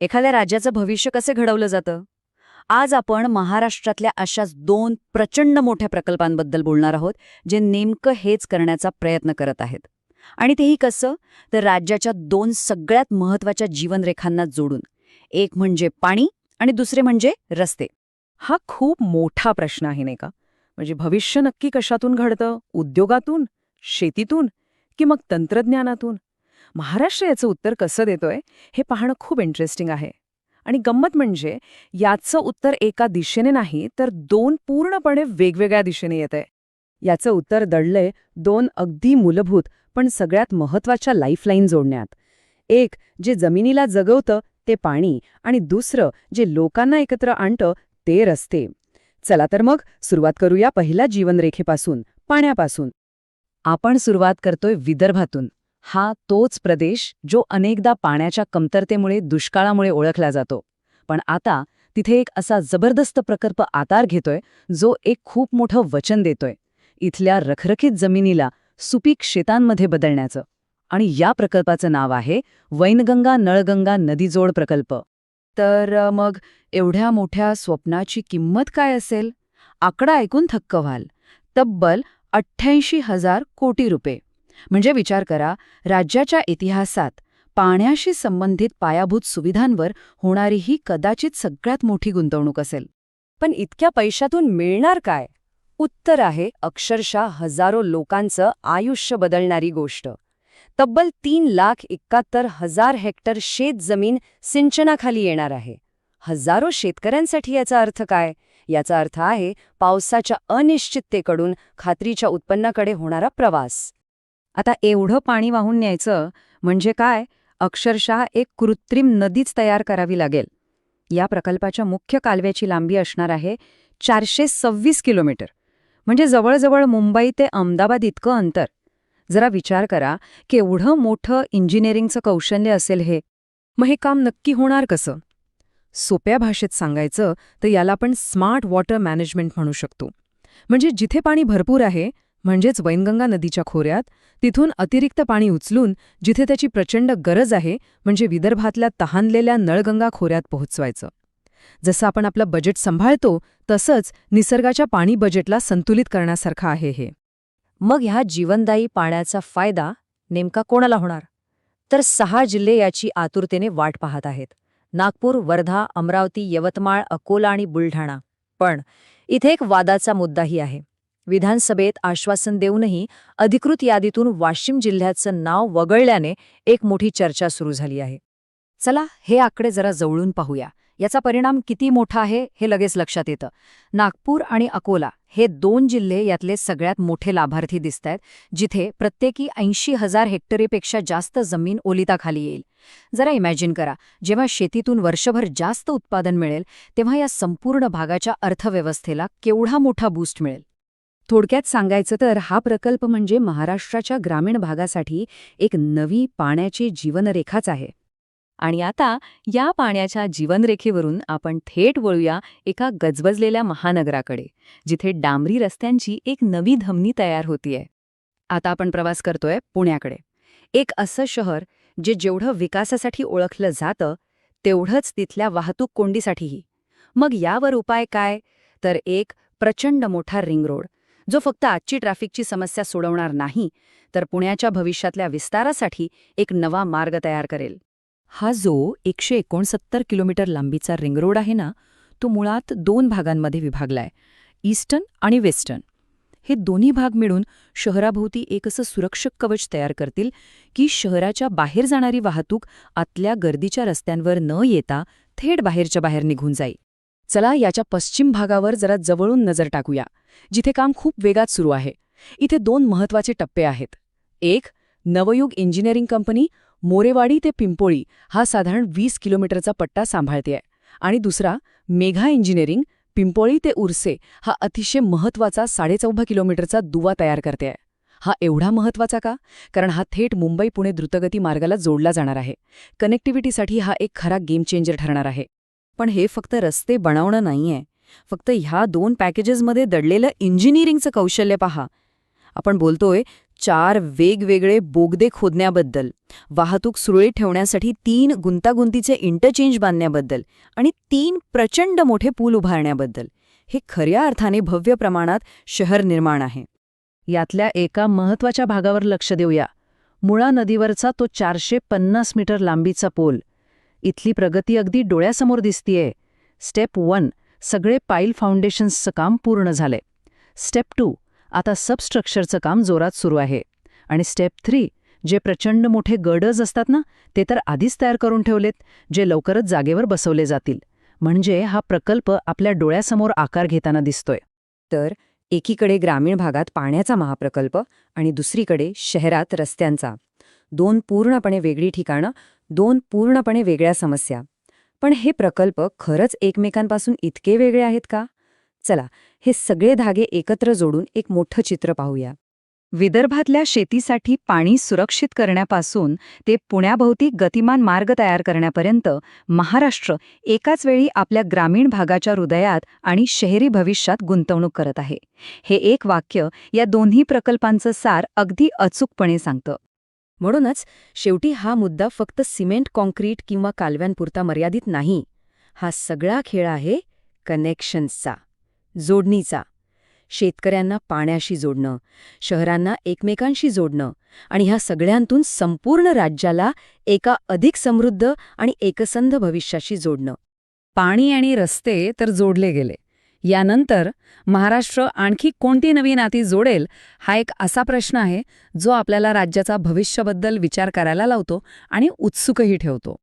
एखाद्या राज्याचं भविष्य कसे घडवलं जातं? आज आपण महाराष्ट्रातल्या अशाच 2 प्रचंड मोठ्या प्रकल्पांबद्दल बोलणार आहोत, जे नेमकं हेच करण्याचा प्रयत्न करत आहेत. आणि तेही कसं? तर राज्याच्या 2 सगळ्यात महत्त्वाच्या जीवनरेखांना जोडून. एक म्हणजे पाणी आणि दुसरे म्हणजे रस्ते. हा खूप मोठा प्रश्न आहे नाही का? म्हणजे भविष्य नक्की कशातून घडतं? उद्योगातून? शेतीतून? की मग तंत्रज्ञानातून? महाराष्ट्र याचं उत्तर कसं देतोय हे पाहणं खूप इंटरेस्टिंग आहे. आणि गंमत म्हणजे याचं उत्तर एका दिशेने नाही तर 2 पूर्णपणे वेगवेगळ्या दिशेने येतंय. याचं उत्तर दडलंय 2 अगदी मूलभूत पण सगळ्यात महत्वाच्या लाईफलाईन जोडण्यात. एक जे जमिनीला जगवतं ते पाणी आणि दुसरं जे लोकांना एकत्र आणतं ते रस्ते. चला तर मग सुरुवात करूया पहिल्या जीवनरेखेपासून, पाण्यापासून. आपण सुरुवात करतोय विदर्भातून. हा तोच प्रदेश जो अनेकदा पाण्याच्या कमतरतेमुळे दुष्काळामुळे ओळखला जातो. पण आता तिथे एक असा जबरदस्त प्रकल्प आकार घेतोय जो एक खूप मोठं वचन देतोय इथल्या रखरखीत जमिनीला सुपीक शेतांमध्ये बदलण्याचं. आणि या प्रकल्पाचं नाव आहे वैनगंगा नळगंगा नदीजोड प्रकल्प. तर मग एवढ्या मोठ्या स्वप्नाची किंमत काय असेल? आकडा ऐकून थक्क व्हाल. तब्बल 88,000 कोटी रुपये. म्हणजे विचार करा, राज्याच्या इतिहासात पाण्याशी संबंधित पायाभूत सुविधांवर होणारी ही कदाचित सगळ्यात मोठी गुंतवणूक असेल. पण इतक्या पैशातून मिळणार काय? उत्तर आहे अक्षरशः हजारो लोकांचं आयुष्य बदलणारी गोष्ट. तब्बल 3,71,000 हेक्टर शेतजमीन सिंचनाखाली येणार आहे. हजारो शेतकऱ्यांसाठी याचा अर्थ काय? याचा अर्थ आहे पावसाच्या अनिश्चिततेकडून खात्रीच्या उत्पन्नाकडे होणारा प्रवास. आता एवढं पाणी वाहून न्यायचं म्हणजे काय? अक्षरशः एक कृत्रिम नदीच तयार करावी लागेल. या प्रकल्पाच्या मुख्य कालव्याची लांबी असणार आहे 426 किलोमीटर. म्हणजे जवळजवळ मुंबई ते अहमदाबाद इतकं अंतर. जरा विचार करा की एवढं मोठं इंजिनिअरिंगचं कौशल्य असेल हे. मग हे काम नक्की होणार कसं? सोप्या भाषेत सांगायचं तर याला आपण स्मार्ट वॉटर मॅनेजमेंट म्हणू शकतो. म्हणजे जिथे पाणी भरपूर आहे, म्हणजेच वैनगंगा नदीच्या खोऱ्यात, तिथून अतिरिक्त पाणी उचलून जिथे त्याची प्रचंड गरज आहे, म्हणजे विदर्भातल्या तहानलेल्या नळगंगा खोऱ्यात पोहोचवायचं. जसं आपण आपलं बजेट सांभाळतो तसंच निसर्गाच्या पाणी बजेटला संतुलित करण्यासारखं आहे हे. मग ह्या जीवनदायी पाण्याचा फायदा नेमका कोणाला होणार? तर 6 जिल्हे याची आतुरतेने वाट पाहत आहेत. नागपूर, वर्धा, अमरावती, यवतमाळ, अकोला आणि बुलढाणा. पण इथे एक वादाचा मुद्दाही आहे. विधानसभेत आश्वासन देऊनही अधिकृत यादीतून वाशिम जिल्ह्याचं नाव वगळल्याने एक मोठी चर्चा सुरू झाली आहे. चला हे आकडे जरा जवळून पाहूया. याचा परिणाम किती मोठा आहे हे लगेच लक्षात येतं. नागपूर आणि अकोला हे 2 जिल्हे यातले सगळ्यात मोठे लाभार्थी दिसतायत, जिथे प्रत्येकी 80,000 हेक्टरीपेक्षा जास्त जमीन ओलिताखाली येईल. जरा इमॅजिन करा, जेव्हा शेतीतून वर्षभर जास्त उत्पादन मिळेल तेव्हा या संपूर्ण भागाच्या अर्थव्यवस्थेला केवढा मोठा बूस्ट मिळेल. थोडक्यात सांगायचं तर हा प्रकल्प म्हणजे महाराष्ट्राच्या ग्रामीण भागासाठी एक नवी पाण्याची जीवनरेखाच आहे. आणि आता या पाण्याच्या जीवनरेखेवरून आपण थेट वळूया एका गजबजलेल्या महानगराकडे, जिथे डांबरी रस्त्यांची एक नवी धमनी तयार होतीये. आता आपण प्रवास करतोय पुण्याकडे. एक असं शहर जे जेवढं विकासासाठी ओळखलं जातं तेवढंच तिथल्या वाहतूक कोंडीसाठीही. मग यावर उपाय काय? तर एक प्रचंड मोठा रिंग रोड, जो फक्त आजची ट्रॅफिकची समस्या सोडवणार नाही, तर पुण्याच्या भविष्यातल्या विस्तारासाठी एक नवा मार्ग तयार करेल. हा जो 169 किलोमीटर लांबीचा रिंग रोड आहे ना, तो मुळात 2 भागांमध्ये विभागलाय, ईस्टर्न आणि वेस्टर्न. हे दोन्ही भाग मिळून शहराभोवती एक असं सुरक्षक कवच तयार करतील की शहराच्या बाहेर जाणारी वाहतूक आतल्या गर्दीच्या रस्त्यांवर न येता थेट बाहेरच्या बाहेर निघून जाईल. चला याच्या पश्चिम भागावर जरा जवळून नजर टाकूया, जिथे काम खूप वेगात सुरू आहे. इथे 2 महत्त्वाचे टप्पे आहेत. एक, नवयुग इंजिनिअरिंग कंपनी मोरेवाडी ते पिंपोळी हा साधारण 20 किलोमीटरचा पट्टा सांभाळतेय. आणि दुसरा, मेघा इंजिनिअरिंग पिंपोळी ते उर्से हा अतिशय महत्त्वाचा 14.5 किलोमीटरचा दुवा तयार करतेय. हा एवढा महत्त्वाचा का? कारण हा थेट मुंबई पुणे द्रुतगती मार्गाला जोडला जाणार आहे. कनेक्टिव्हिटीसाठी हा एक खरा गेम चेंजर ठरणार आहे. पण हे फक्त रस्ते बनवणं नाहीये. फक्त ह्या 2 पॅकेजेसमध्ये दडलेलं इंजिनिअरिंगचं कौशल्य पहा. आपण बोलतोय 4 वेगवेगळे बोगदे खोदण्याबद्दल, वाहतूक सुरळीत ठेवण्यासाठी 3 गुंतागुंतीचे इंटरचेंज बांधण्याबद्दल आणि 3 प्रचंड मोठे पूल उभारण्याबद्दल. हे खऱ्या अर्थाने भव्य प्रमाणात शहर निर्माण आहे. यातल्या एका महत्वाच्या भागावर लक्ष देऊया. मुळा नदीवरचा तो 450 मीटर लांबीचा पूल. इथली प्रगती अगदी डोळ्यासमोर दिसतीये. स्टेप 1, सगळे पाईल फाउंडेशन्सचं काम पूर्ण झालंय. स्टेप 2, आता सबस्ट्रक्चरचं काम जोरात सुरू आहे. आणि स्टेप 3, जे प्रचंड मोठे गर्डर्स असतात ना, ते तर आधीच तयार करून ठेवलेत, जे लवकरच जागेवर बसवले जातील. म्हणजे हा प्रकल्प आपल्या डोळ्यासमोर आकार घेताना दिसतोय. तर एकीकडे ग्रामीण भागात पाण्याचा महाप्रकल्प आणि दुसरीकडे शहरात रस्त्यांचा. 2 पूर्णपणे वेगळी ठिकाणं, 2 पूर्णपणे वेगळ्या समस्या. पण हे प्रकल्प खरंच एकमेकांपासून इतके वेगळे आहेत का? चला, हे सगळे धागे एकत्र जोडून एक मोठं चित्र पाहूया. विदर्भातल्या शेतीसाठी पाणी सुरक्षित करण्यापासून ते पुण्याभोवती गतिमान मार्ग तयार करण्यापर्यंत महाराष्ट्र एकाच वेळी आपल्या ग्रामीण भागाच्या हृदयात आणि शहरी भविष्यात गुंतवणूक करत आहे. हे एक वाक्य या दोन्ही प्रकल्पांचं सार अगदी अचूकपणे सांगतं. म्हणूनच शेवटी हा मुद्दा फक्त सिमेंट कॉन्क्रीट किंवा कालव्यांपुरता मर्यादित नाही. हा सगळा खेळ आहे कनेक्शन्सचा, जोडणीचा. शेतकऱ्यांना पाण्याशी जोडणं, शहरांना एकमेकांशी जोडणं आणि ह्या सगळ्यांतून संपूर्ण राज्याला एका अधिक समृद्ध आणि एकसंध भविष्याशी जोडणं. पाणी आणि रस्ते तर जोडले गेले. यानंतर महाराष्ट्र आणखी कोणती नवी नाती जोडेल, हा एक असा प्रश्न आहे जो आपल्याला राज्याचा भविष्याबद्दल विचार करायला लावतो आणि उत्सुकही ठेवतो.